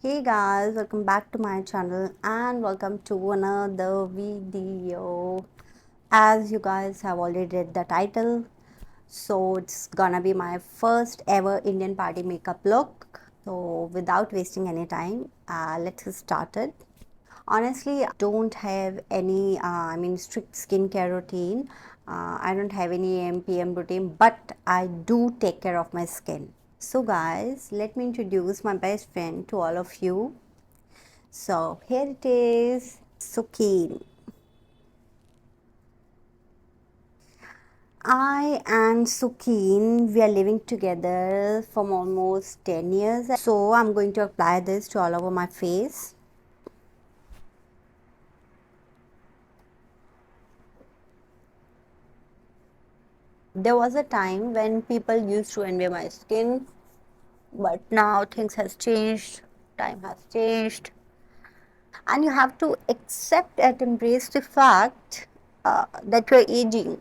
Hey guys, welcome back to my channel and welcome to another video. As you guys have already read the title, so it's gonna be my first ever Indian party makeup look. So without wasting any time, let's get started. Honestly, I don't have any strict skincare routine. I don't have any AM/PM routine, but I do take care of my skin. So guys, let me introduce my best friend to all of you. So here it is, Sukeen. I and Sukeen, we are living together from almost 10 years. So I'm going to apply this to all over my face. There was a time when people used to envy my skin, but now things has changed, time has changed, and you have to accept and embrace the fact that you're aging.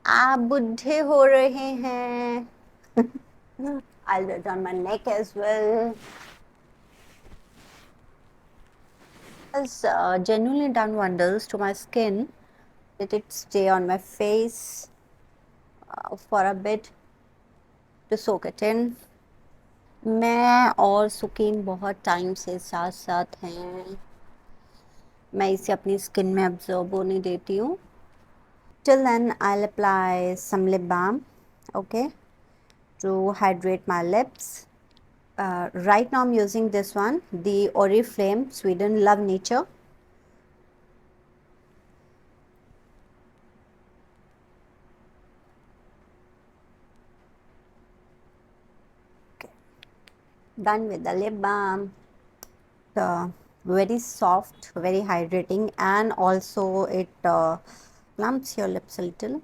आप बुढ़े हो रहे हैं. I'll do it on my neck as well. Has genuinely done wonders to my skin. Let it stay on my face for a bit to soak it in. मैं और सुकीन बहुत time से साथ साथ हैं. मैं इसे अपनी स्किन में अब्जॉर्ब होने देती हूँ. Till then, I'll apply some lip balm, okay, to hydrate my lips. Right now I'm using this one, the Oriflame Sweden Love Nature. Okay. Done with the lip balm. Very soft, very hydrating, and also it plumps your lips a little.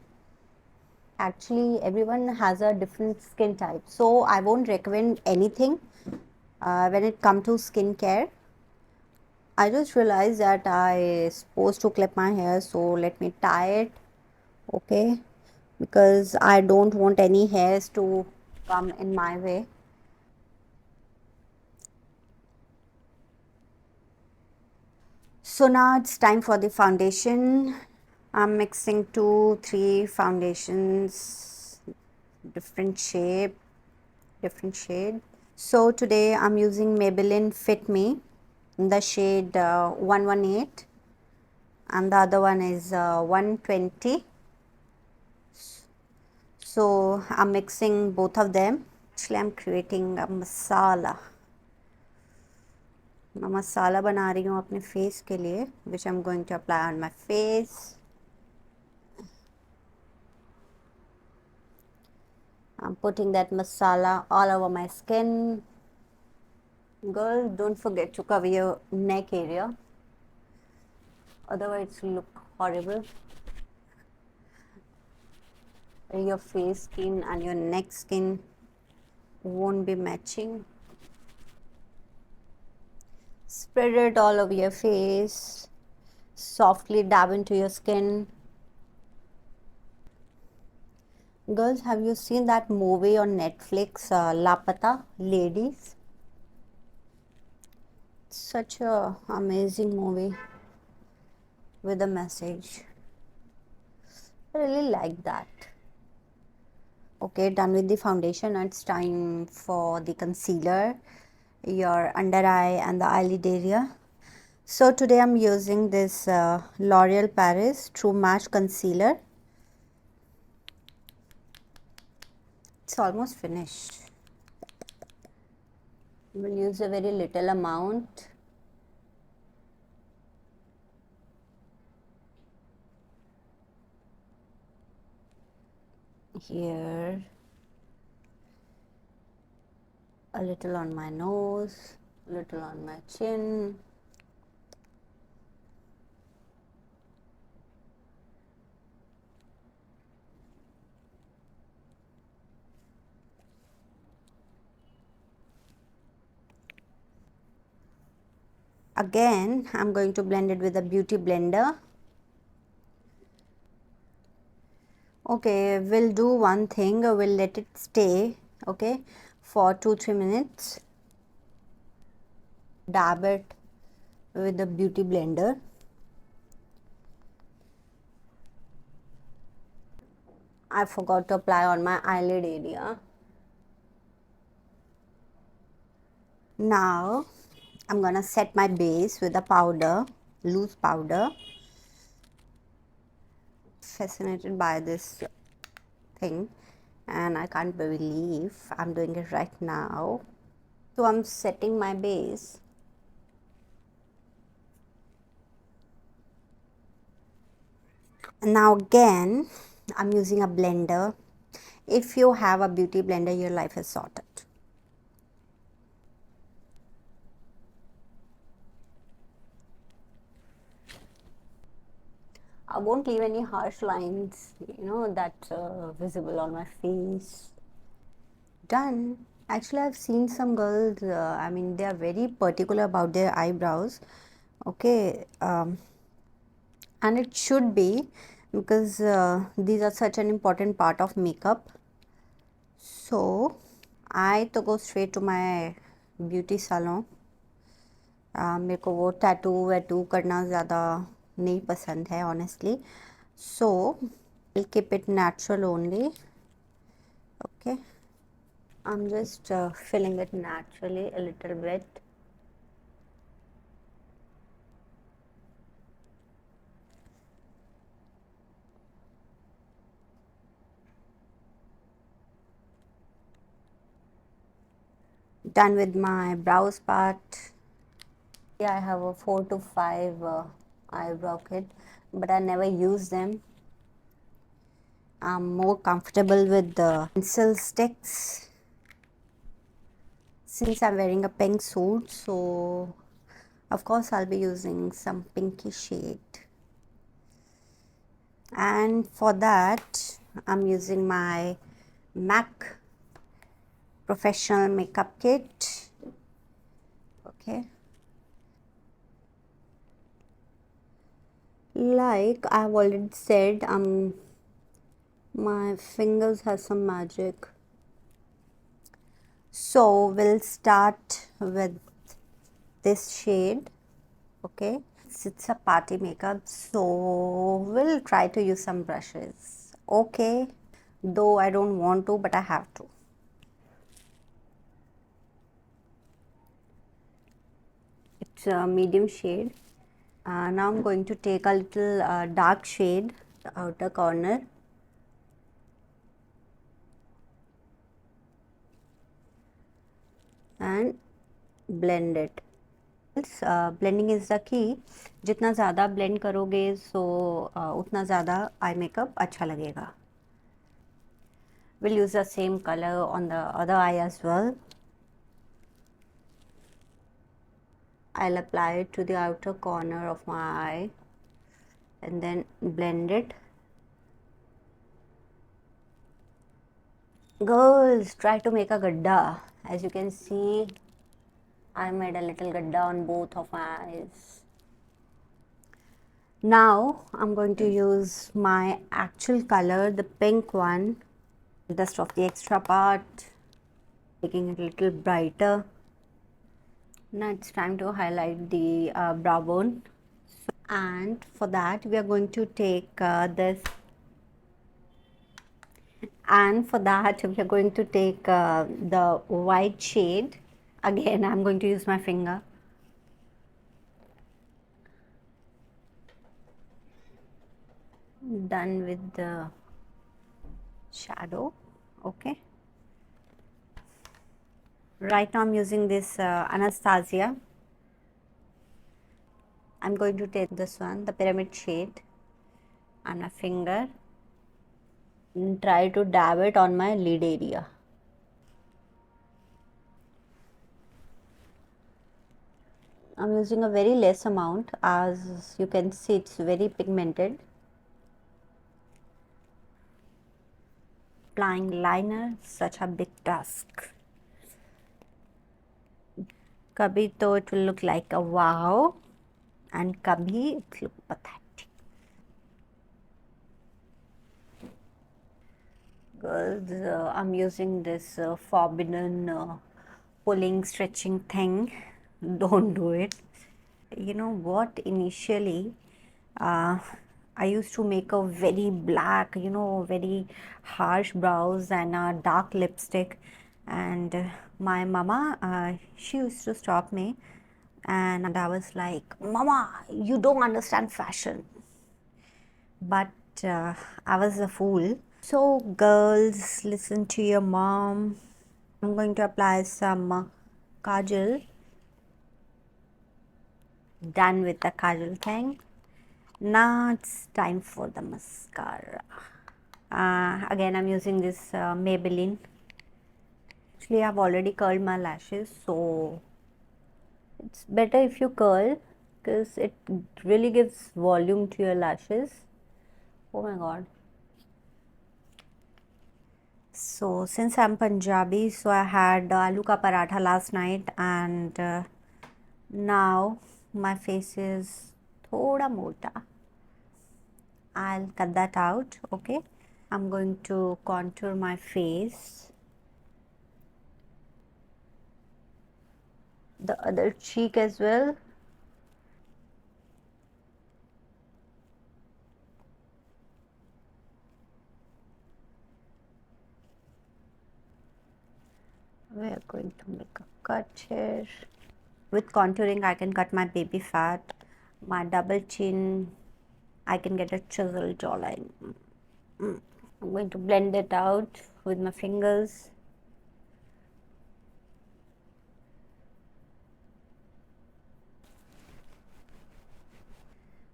Actually, everyone has a different skin type, so I won't recommend anything when it comes to skincare. I just realized that I supposed to clip my hair, so let me tie it, okay, because I don't want any hairs to come in my way. So now it's time for the foundation. I'm mixing 2-3 foundations, different shape, different shade. So today I'm using Maybelline Fit Me in the shade 118, and the other one is 120. So I'm mixing both of them. Actually I'm creating a masala. मैं मसाला बना रही हूँ अपने face के लिए, which I'm going to apply on my face. I'm putting that masala all over my skin. Girls, don't forget to cover your neck area, otherwise it will look horrible. Your face skin and your neck skin won't be matching. Spread it all over your face. Softly dab into your skin. Girls, have you seen that movie on Netflix, Lapata Ladies? Such a amazing movie with a message. I really like that. Okay, done with the foundation. It's time for the concealer, your under eye and the eyelid area. So today I'm using this L'Oreal Paris True Match Concealer. It's almost finished. We'll use a very little amount. Here, a little on my nose, a little on my chin. Again, I'm going to blend it with a beauty blender. Okay, we'll do one thing, we'll let it stay, okay, for 2-3 minutes. dab it with the beauty blender. I forgot to apply on my eyelid area. Now I'm gonna set my base with a powder, loose powder. Fascinated by this thing, and I can't believe I'm doing it right now. So I'm setting my base. Now again, I'm using a blender. If you have a beauty blender, your life is sorted. I won't leave any harsh lines, that visible on my face. Done. Actually, I've seen some girls, they are very particular about their eyebrows. Okay, and it should be, because these are such an important part of makeup. So I to go straight to my beauty salon. मेरे को वो tattoo वैटू करना ज़्यादा नहीं पसंद है honestly. So I'll keep it natural only. Okay, I'm just filling it naturally a little bit. Done with my brows part. Yeah, I have a 4 to 5 eyebrow kit, but I never use them. I'm more comfortable with the pencil sticks. Since I'm wearing a pink suit, so of course I'll be using some pinky shade. And for that, I'm using my MAC professional makeup kit. Okay, like I've already said, my fingers have some magic. So we'll start with this shade. Okay, it's a party makeup, so we'll try to use some brushes. Okay, though I don't want to, but I have to. It's a medium shade. Now I'm going to take a little dark shade, the outer corner. And blend it. Blending is the key. जितना ज़्यादा blend करोगे so उतना ज़्यादा eye makeup अच्छा लगेगा. We'll use the same color on the other eye as well. I'll apply it to the outer corner of my eye and then blend it. Girls, try to make a gadda. As you can see, I made a little gadda on both of my eyes. Now I'm going to use my actual color, the pink one, dust off the extra part, making it a little brighter. Now it's time to highlight the brow bone. And for that we are going to take this, and for that we are going to take the white shade. Again, I'm going to use my finger. Done with the shadow. Okay, right now I'm using this Anastasia. I'm going to take this one, the pyramid shade, on my finger and try to dab it on my lid area. I'm using a very less amount, as you can see it's very pigmented. Applying liner, such a big task. Kabhi to it will look like a wow, and kabhi it will look pathetic. Girls, I'm using this forbidden pulling stretching thing don't do it. You know what, initially I used to make a very black, very harsh brows and a dark lipstick, and my mama, she used to stop me, and I was like, Mama, you don't understand fashion. But I was a fool. So girls, listen to your mom. I'm going to apply some kajal. Done with the kajal thing. Now it's time for the mascara. Again, I'm using this Maybelline. Actually, I've already curled my lashes, so it's better if you curl because it really gives volume to your lashes. Oh my god. So since I'm Punjabi, so I had aloo ka paratha last night, and now my face is thoda mota. I'll cut that out, okay? I'm going to contour my face. The other cheek as well. We are going to make a cut here. With contouring, I can cut my baby fat, my double chin. I can get a chisel jawline. I'm going to blend it out with my fingers.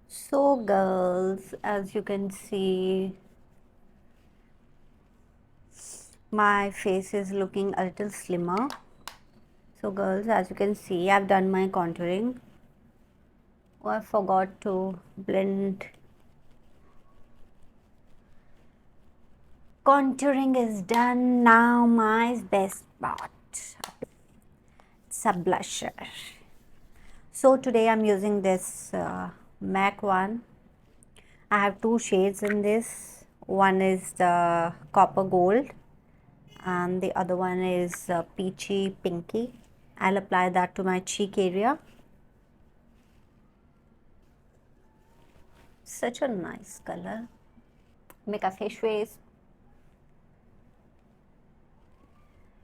So girls, as you can see, my face is looking a little slimmer. So girls, as you can see, I've done my contouring. Oh, I forgot to blend. Contouring is done. Now my best part. It's a blusher. So today I'm using this MAC one. I have two shades in this. One is the copper gold and the other one is peachy pinky. I'll apply that to my cheek area. Such a nice color. Make a face.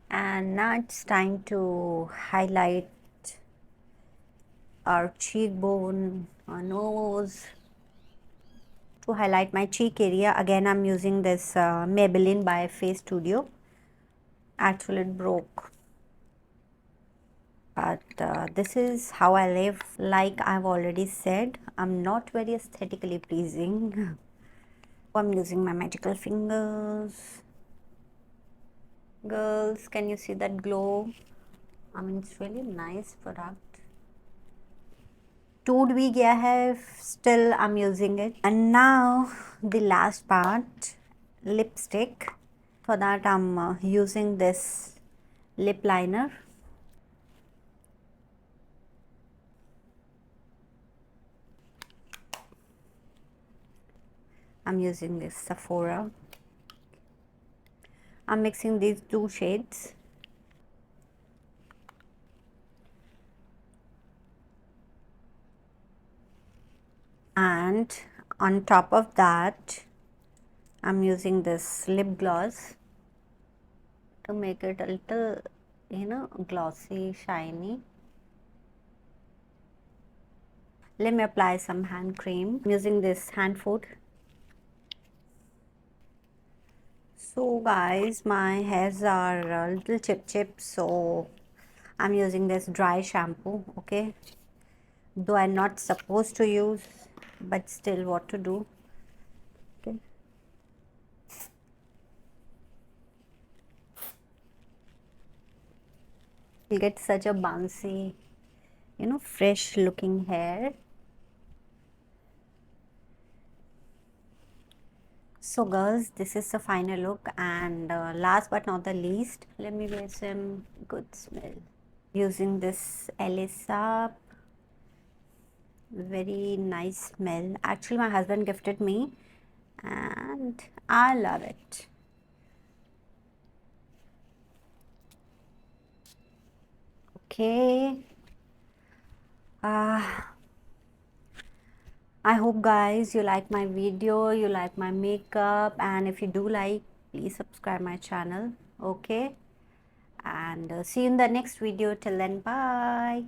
And now it's time to highlight our cheekbone, our nose. To highlight my cheek area, again I'm using this Maybelline by Face Studio. Actually it broke, but this is how I live. Like I've already said, I'm not very aesthetically pleasing. I'm using my magical fingers. Girls, can you see that glow? I mean, it's really nice product. टूट भी गया है, still I'm using it. And now the last part, lipstick. For that I'm using this lip liner. I'm using this Sephora. I'm mixing these two shades. And on top of that, I'm using this lip gloss to make it a little, glossy, shiny. Let me apply some hand cream. I'm using this hand food. So guys, my hairs are a little chip, so I'm using this dry shampoo, okay? Though I'm not supposed to use, but still what to do, okay? You'll get such a bouncy, fresh looking hair. So girls, this is the final look, and last but not the least, let me wear some good smell. Using this Elisa, very nice smell. Actually my husband gifted me and I love it. Okay, I hope guys you like my video, you like my makeup, and if you do like, please subscribe my channel. Okay, and see you in the next video. Till then, bye.